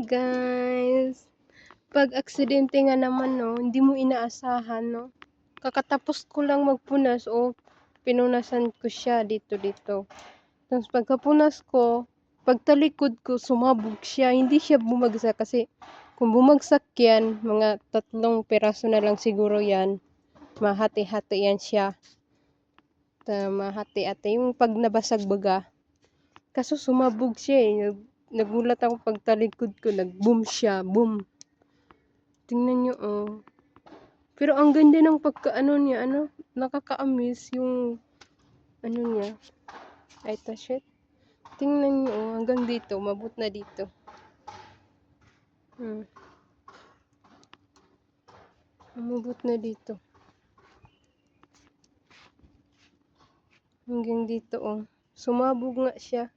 guys! Pag aksidente nga naman 'no, hindi mo inaasahan 'no. Kakatapos ko lang magpunas, pinunasan ko siya dito. Tapos pagkapunas ko, pagtalikod ko sumabog siya, hindi siya bumagsak kasi kung bumagsak yan, mga 3 piraso na lang siguro yan, mahati-hati yan siya. Mahati-hati yung pag nabasag baga. Kaso sumabog siya eh. Nagulat ako pagtalikod ko, nag-boom siya, boom. Tingnan nyo, Pero ang ganda ng pagkaano niya, nakaka-amaze yung, niya. Ay, shit. Tingnan nyo, hanggang dito, mabot na dito. Umabot na dito. Hanggang dito, Sumabog nga siya.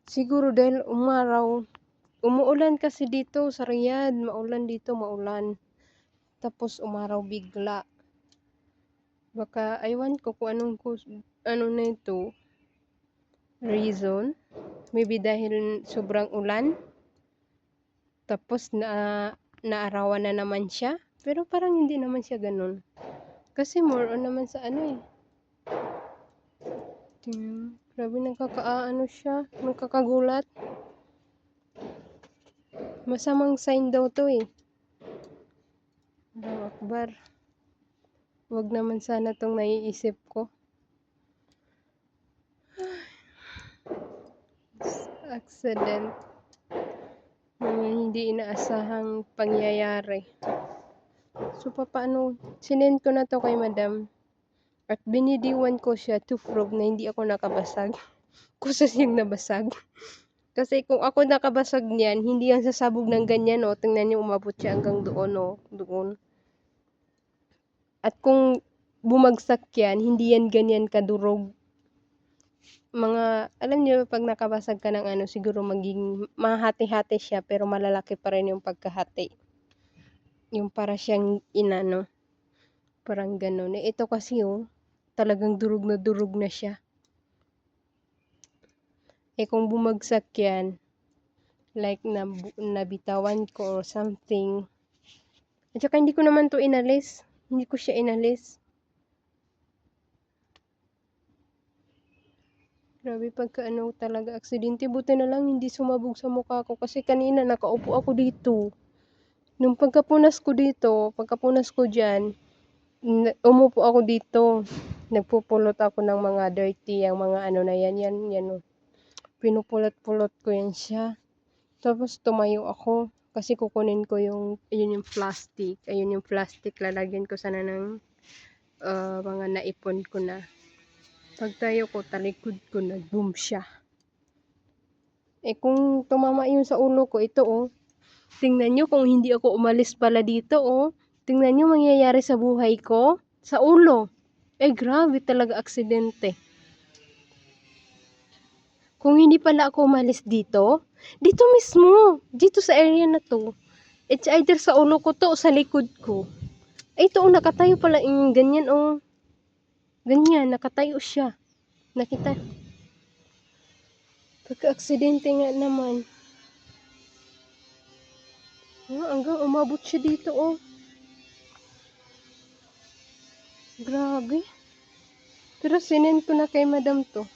Siguro dahil umaraw. Umuulan kasi dito sa Riyadh. Maulan dito, maulan. Tapos umaraw bigla. Baka, aywan ko kung ano na ito. Reason. Maybe dahil sobrang ulan. Tapos naarawan na naman siya. Pero parang hindi naman siya ganun. Kasi more on naman sa Grabe, siya. Nakakagulat. Masamang sign daw to eh. Allahu Akbar. Wag naman sana tong naiisip ko. Accident. Mga hindi inaasahang pangyayari. So, paano? Sinend ko na to kay madam. At binidiwan ko siya to prove na hindi ako nakabasag. Kusa siyang nabasag. Kasi kung ako nakabasag niyan, hindi yan sasabog ng ganyan, Tingnan niyo, umabot siya hanggang doon, Doon. At kung bumagsak yan, hindi yan ganyan kadurog. Alam niyo, pag nakabasag ka ng siguro maging mahati-hati siya, pero malalaki pa rin yung pagkahati. Yung para siyang parang ganun. Ito kasi, talagang durog na siya. Kung bumagsak yan, like nabitawan ko or something. At saka hindi ko naman to inalis. Hindi ko siya inalis. Grabe pagka talaga aksidente. Buti na lang hindi sumabog sa mukha ko. Kasi kanina nakaupo ako dito. Nung pagkapunas ko dyan, umupo ako dito. Nagpupulot ako ng mga dirty, yung mga na yan. Pinupulot-pulot ko yan siya. Tapos tumayo ako. Kasi kukunin ko yung plastic. Ayun yung plastic. Lalagyan ko sana ng mga naipon ko na. Pagtayo ko, talikod ko, nag-boom siya. Kung tumama yun sa ulo ko, ito tingnan nyo kung hindi ako umalis pala dito tingnan nyo mangyayari sa buhay ko. Sa ulo. Grabe talaga aksidente. Kung hindi pala ako umalis dito mismo, dito sa area na to, it's either sa ulo ko to o sa likod ko. Ito nakatayo pala yung ganyan ganyan, nakatayo siya. Nakita. Pagka-aksidente nga naman. Hanggang umabot siya dito Grabe. Pero sinend ko na kay madam to.